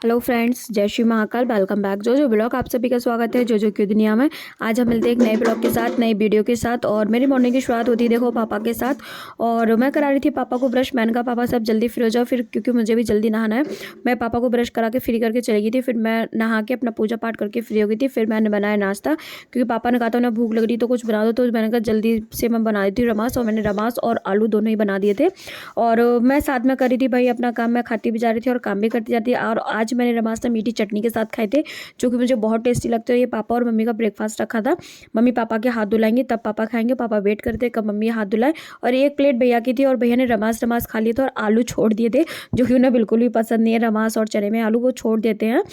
Hello friends, जय Shri Mahakal. Welcome back जो blog. आप सभी का स्वागत है जो की दुनिया में। आज हम मिलते हैं एक नए ब्लॉग के साथ, नई वीडियो के साथ। और मेरी मॉर्निंग की शुरुआत होती है देखो पापा के साथ। और मैं करा रही थी पापा को ब्रश। मैंने कहा पापा सब जल्दी फ्री हो जाओ फिर, क्योंकि मुझे भी जल्दी नहाना है। मैं पापा को ब्रश करा के फ्री करके चली गई थी। फिर मैं नहा के अपना पूजा पाठ करके फ्री हो गई थी। फिर मैंने बनाया नाश्ता, क्योंकि पापा ने कहा था उन्हें भूख लग रही तो कुछ बना दो। तो मैंने कहा जल्दी से मैं बना दी थी रमास। और मैंने रमास और आलू दोनों ही बना दिए थे। और मैं साथ में करी थी भाई अपना काम। मैं खाती भी जा रही थी और काम भी करती जाती है। और आज मैंने रमास मीठी चटनी के साथ खाए थे, जो कि मुझे बहुत टेस्टी लगते हैं। ये पापा और मम्मी का ब्रेकफास्ट रखा था। मम्मी पापा के हाथ धुलाएंगे तब पापा खाएंगे। पापा वेट करते कब मम्मी हाथ धुलाए। और एक प्लेट भैया की थी और भैया ने रमास खा लिए थे और आलू छोड़ दिए थे, जो कि उन्हें बिल्कुल भी पसंद नहीं है। रमास और चने में आलू वो छोड़ देते हैं।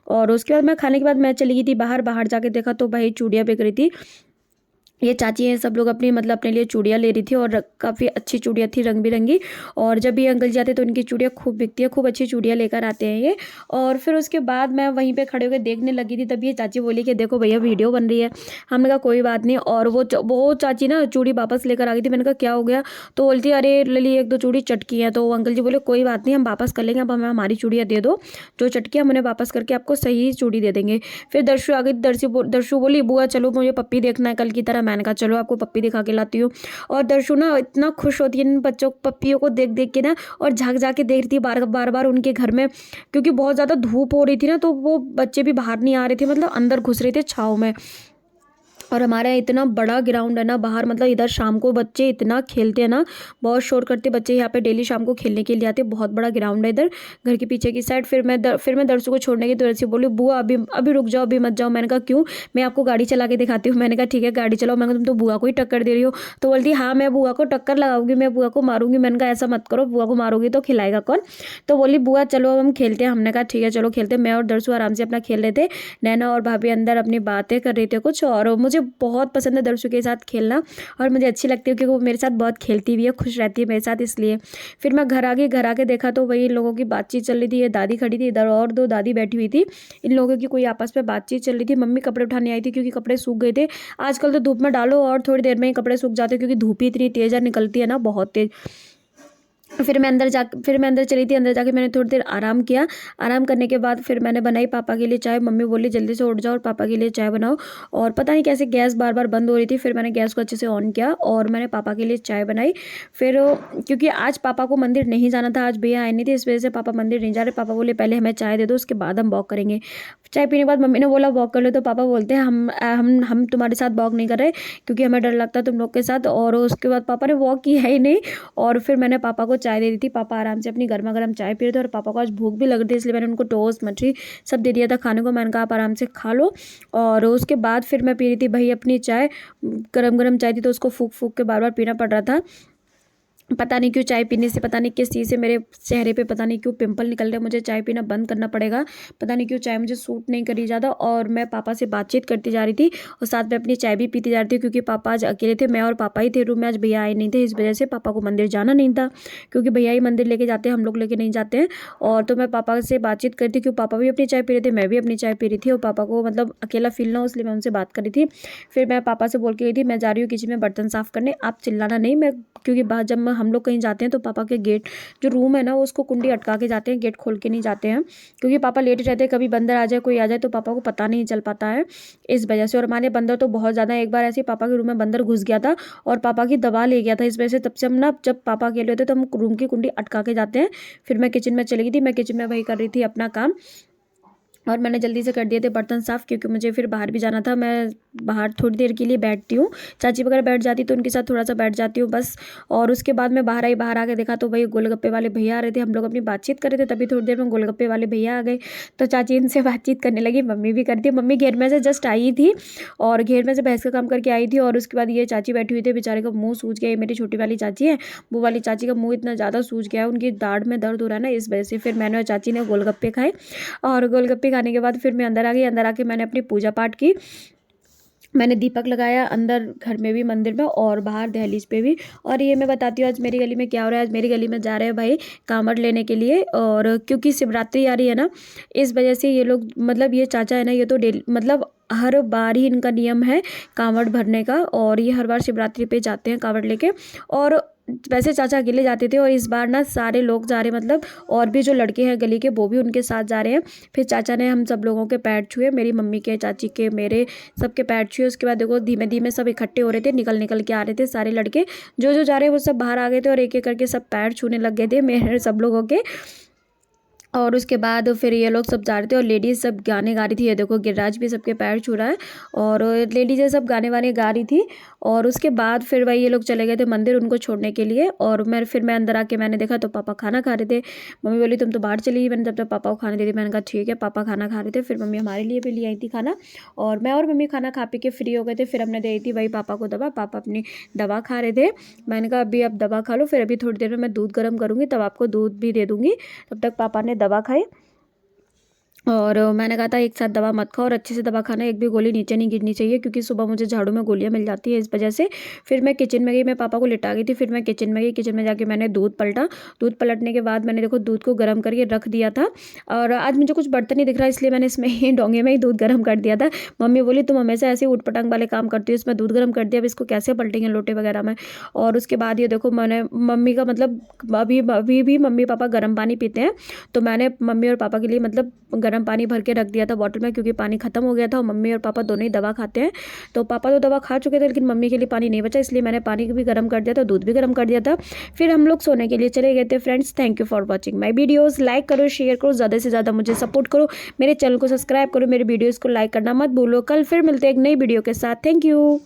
और उसके बाद मैं खाने के बाद मैं चली गई थी बाहर जाके देखा तो भाई चूड़ियाँ बिक रही थी। ये चाची हैं सब लोग अपनी अपने लिए चूड़ियाँ ले रही थी और काफ़ी अच्छी चूड़ियाँ थी, रंग बिरंगी। और जब ये अंकल जाते तो इनकी चूड़ियाँ खूब बिकती है, खूब अच्छी चूड़ियाँ लेकर आते हैं ये। और फिर उसके बाद मैं वहीं पे खड़े होकर देखने लगी थी, तब ये चाची बोली कि देखो भैया वीडियो बन रही है। हमने कहा कोई बात नहीं। और वो चाची ना चूड़ी वापस लेकर आ गई थी। मैंने कहा क्या हो गया? तो बोलती अरे लली एक दो चूड़ी चटकी है। तो वो अंकल जी बोले कोई बात नहीं, हम वापस कर लेंगे, अब हमें हमारी चूड़ियाँ दे दो, जो चटकी हम उन्हें वापस करके आपको सही चूड़ी दे देंगे। फिर दर्शु आ गई। दर्शु बोली बुआ चलो मुझे पप्पी देखना है कल की तरह। मैंने कहा चलो आपको पप्पी दिखा के लाती हूँ। और दर्शु ना इतना खुश होती है इन बच्चों पप्पियों को देख देख के ना, और झाँक झाँक के देख रही थी बार बार उनके घर में, क्योंकि बहुत ज़्यादा धूप हो रही थी ना, तो वो बच्चे भी बाहर नहीं आ रहे थे, मतलब अंदर घुस रहे थे छाँव में। और हमारे यहाँ इतना बड़ा ग्राउंड है ना बाहर, मतलब इधर शाम को बच्चे इतना खेलते हैं ना, बहुत शोर करते बच्चे यहाँ पे डेली शाम को खेलने के लिए आते हैं। बहुत बड़ा ग्राउंड है इधर घर के पीछे की साइड। फिर मैं दर्शु को छोड़ने की तो दर्शु बोली बुआ अभी अभी रुक जाओ, अभी मत जाओ। मैंने कहा क्यों? मैं आपको गाड़ी चला के दिखाती हूँ। मैंने कहा ठीक है गाड़ी चलाओ। मैंने कहा तुम तो बुआ को ही टक्कर दे रही हो। तो बोलती हाँ मैं बुआ को टक्कर लगाऊंगी, मैं बुआ को मारूंगी। मैंने कहा ऐसा मत करो, बुआ को मारोगी तो खिलाएगा कौन? तो बोली बुआ चलो अब हम खेलते हैं। हमने कहा ठीक है चलो खेलते हैं। मैं और दर्शु आराम से अपना खेल रहे थे। नैना और भाभी अंदर अपनी बातें कर रहे थे कुछ। और मुझे बहुत पसंद है दर्शु के साथ खेलना, और मुझे अच्छी लगती है क्योंकि वो मेरे साथ बहुत खेलती भी है, खुश रहती है मेरे साथ, इसलिए। फिर मैं घर आ के देखा तो वही लोगों की बातचीत चल रही थी। ये दादी खड़ी थी इधर और दो दादी बैठी हुई थी। इन लोगों की कोई आपस में बातचीत चल रही थी। मम्मी कपड़े उठाने आई थी क्योंकि कपड़े सूख गए थे। आजकल तो धूप में डालो और थोड़ी देर में ही कपड़े सूख जाते हैं, क्योंकि धूप ही इतनी तेज है, निकलती है ना बहुत तेज। फिर मैं अंदर चली थी। अंदर जाके मैंने थोड़ी देर आराम किया। आराम करने के बाद फिर मैंने बनाई पापा के लिए चाय। मम्मी बोली जल्दी से उठ जाओ और पापा के लिए चाय बनाओ। और पता नहीं कैसे गैस बार बार बंद हो रही थी। फिर मैंने गैस को अच्छे से ऑन किया और मैंने पापा के लिए चाय बनाई। फिर क्योंकि आज पापा को मंदिर नहीं जाना था, आज भैया आए नहीं थे, इस वजह से पापा मंदिर नहीं जा रहे। पापा बोले पहले हमें चाय दे दो, उसके बाद हम वॉक करेंगे। चाय पीने के बाद मम्मी ने बोला वॉक कर लो, तो पापा बोलते हैं हम तुम्हारे साथ वॉक नहीं कर रहे, क्योंकि हमें डर लगता है तुम लोग के साथ। और उसके बाद पापा ने वॉक किया ही नहीं। और फिर मैंने पापा को चाय दे दी थी। पापा आराम से अपनी गर्मा गर्म चाय पी रहे थे। और पापा को आज भूख भी लग रही थी, इसलिए मैंने उनको टोस्ट मछली सब दे दिया था खाने को। मैंने कहा आप आराम से खा लो। और उसके बाद फिर मैं पी रही थी भाई अपनी चाय। गरम गरम चाय थी तो उसको फूक फूक के बार बार पीना पड़ रहा था। पता नहीं क्यों चाय पीने से, पता नहीं किस चीज़ से मेरे चेहरे पे पता नहीं क्यों पिंपल निकल रहे। मुझे चाय पीना बंद करना पड़ेगा। पता नहीं क्यों चाय मुझे सूट नहीं करी ज़्यादा। और मैं पापा से बातचीत करती जा रही थी और साथ में अपनी चाय भी पीती जा रही थी, क्योंकि पापा आज अकेले थे। मैं और पापा ही थे रूम में, आज भैया आए नहीं थे, इस वजह से पापा को मंदिर जाना नहीं था, क्योंकि भैया ही मंदिर लेके जाते हैं, हम लोग लेके नहीं जाते हैं। और तो मैं पापा से बातचीत करती, क्योंकि पापा भी अपनी चाय पी रहे थे, मैं भी अपनी चाय पी रही थी। और पापा को अकेला फील ना हो, इसलिए मैं उनसे बात करी थी। फिर मैं पापा से बोल के गई थी मैं जा रही हूँ किचन में बर्तन साफ़ करने, आप चिल्लाना नहीं। मैं क्योंकि जब हम लोग कहीं जाते हैं तो पापा के गेट जो रूम है ना वो उसको कुंडी अटका के जाते हैं, गेट खोल के नहीं जाते हैं, क्योंकि पापा लेटे रहते हैं। कभी बंदर आ जाए, कोई आ जाए तो पापा को पता नहीं चल पाता है, इस वजह से। और हमारे बंदर तो बहुत ज़्यादा, एक बार ऐसे पापा के रूम में बंदर घुस गया था और पापा की दबा ले गया था, इस वजह से तब से हम ना जब पापा अकेले होते तो हम रूम की कुंडी अटका के जाते हैं। फिर मैं किचन में चली गई थी। मैं किचन में वही कर रही थी अपना काम, और मैंने जल्दी से कर दिए थे बर्तन साफ़, क्योंकि मुझे फिर बाहर भी जाना था। मैं बाहर थोड़ी देर के लिए बैठती हूँ, चाची वगैरह बैठ जाती तो उनके साथ थोड़ा सा बैठ जाती हूँ बस। और उसके बाद मैं बाहर आके देखा तो भाई गोलगप्पे वाले भैया आ रहे थे। हम लोग अपनी बातचीत कर रहे थे, तभी थोड़ी देर में गोलगप्पे वाले भैया आ गए। तो चाची इनसे बातचीत करने लगी, मम्मी भी करती। मम्मी घेर में से जस्ट आई थी और घेर में से भैंस का काम करके आई थी। और उसके बाद ये चाची बैठी हुई थी, बेचारे का मुँह सूज गया। ये मेरी छोटी वाली चाची है, वो वाली चाची का मुँह इतना ज़्यादा सूज गया है, उनकी दाढ़ में दर्द हो रहा है ना, इस वजह से। फिर मैंने और चाची ने गोलगप्पे खाए, और गोलगप्पे खाने के बाद फिर मैं अंदर आ गई। अंदर आके मैंने अपनी पूजा पाठ की। मैंने दीपक लगाया अंदर घर में भी, मंदिर में, और बाहर दहलीज पे भी। और ये मैं बताती हूँ आज मेरी गली में क्या हो रहा है। आज मेरी गली में जा रहे हैं भाई कांवड़ लेने के लिए, और क्योंकि शिवरात्रि आ रही है ना, इस वजह से ये लोग ये चाचा है ना, ये तो डेली हर बार ही इनका नियम है कांवड़ भरने का, और ये हर बार शिवरात्रि पे जाते हैं कांवड़ लेके। और वैसे चाचा अकेले जाते थे और इस बार ना सारे लोग जा रहे, मतलब और भी जो लड़के हैं गली के वो भी उनके साथ जा रहे हैं। फिर चाचा ने हम सब लोगों के पैर छुए, मेरी मम्मी के, चाची के, मेरे, सबके पैर छुए। उसके बाद देखो धीमे धीमे सब इकट्ठे हो रहे थे, निकल निकल के आ रहे थे सारे लड़के जो जा रहे हैं वो सब बाहर आ गए थे और एक एक करके सब पैर छूने लग गए थे मेरे सब लोगों के। और उसके बाद फिर ये लोग सब जा रहे थे और लेडीज़ सब गाने गा रही थी। ये देखो गिरिराज भी सबके पैर छू रहा है और लेडीज़ें सब गाने वाने गा रही थी। और उसके बाद फिर भाई ये लोग चले गए थे मंदिर उनको छोड़ने के लिए। और मैं अंदर आके मैंने देखा तो पापा खाना खा रहे थे। मम्मी बोली तुम तो बाहर चली गई। मैंने तब तक पापा को खाने दे दी। मैंने कहा ठीक है। पापा खाना खा रहे थे, फिर मम्मी हमारे लिए भी ले आई थी खाना, और मैं और मम्मी खाना खा पी के फ्री हो गए थे। फिर हमने दे दी भाई पापा को दवा। पापा अपनी दवा खा रहे थे। मैंने कहा अभी आप दवा खा लो, फिर अभी थोड़ी देर में मैं दूध गर्म करूँगी तब आपको दूध भी दे दूँगी। तब तक पापा ने दवा खाई और मैंने कहा था एक साथ दवा मत खाओ और अच्छे से दवा खाना, एक भी गोली नीचे नहीं गिरनी चाहिए, क्योंकि सुबह मुझे झाड़ू में गोलियां मिल जाती है इस वजह से। फिर मैं किचन में गई, मैं पापा को लिटा गई थी। फिर मैं किचन में गई, किचन में जाके मैंने दूध पलटा। दूध पलटने के बाद मैंने देखो दूध को गर्म करके रख दिया था। और आज मुझे कुछ बर्तन नहीं दिख रहा, इसलिए मैंने इसमें ही डोंगे में ही दूध गर्म कर दिया था। मम्मी बोली तुम हमेशा ऐसे उठ पटांग वाले काम करती हो, इसमें दूध गर्म कर दिया, अब इसको कैसे पलटेंगे लोटे वगैरह में। और उसके बाद ये देखो मैंने मम्मी का मतलब अभी भी मम्मी पापा गर्म पानी पीते हैं, तो मैंने मम्मी और पापा के लिए मतलब गर्म पानी भर के रख दिया था बॉटल में, क्योंकि पानी खत्म हो गया था और मम्मी और पापा दोनों ही दवा खाते हैं। तो पापा तो दवा खा चुके थे लेकिन मम्मी के लिए पानी नहीं बचा, इसलिए मैंने पानी भी गर्म कर दिया था, दूध भी गर्म कर दिया था। फिर हम लोग सोने के लिए चले गए थे। Friends thank you for watching my videos. Like करो, शेयर करो, ज़्यादा से ज़्यादा मुझे सपोर्ट करो, मेरे चैनल को सब्सक्राइब करो, मेरे वीडियोज़ को लाइक करना मत भूलो। कल फिर मिलते हैं एक नई वीडियो के साथ। Thank you.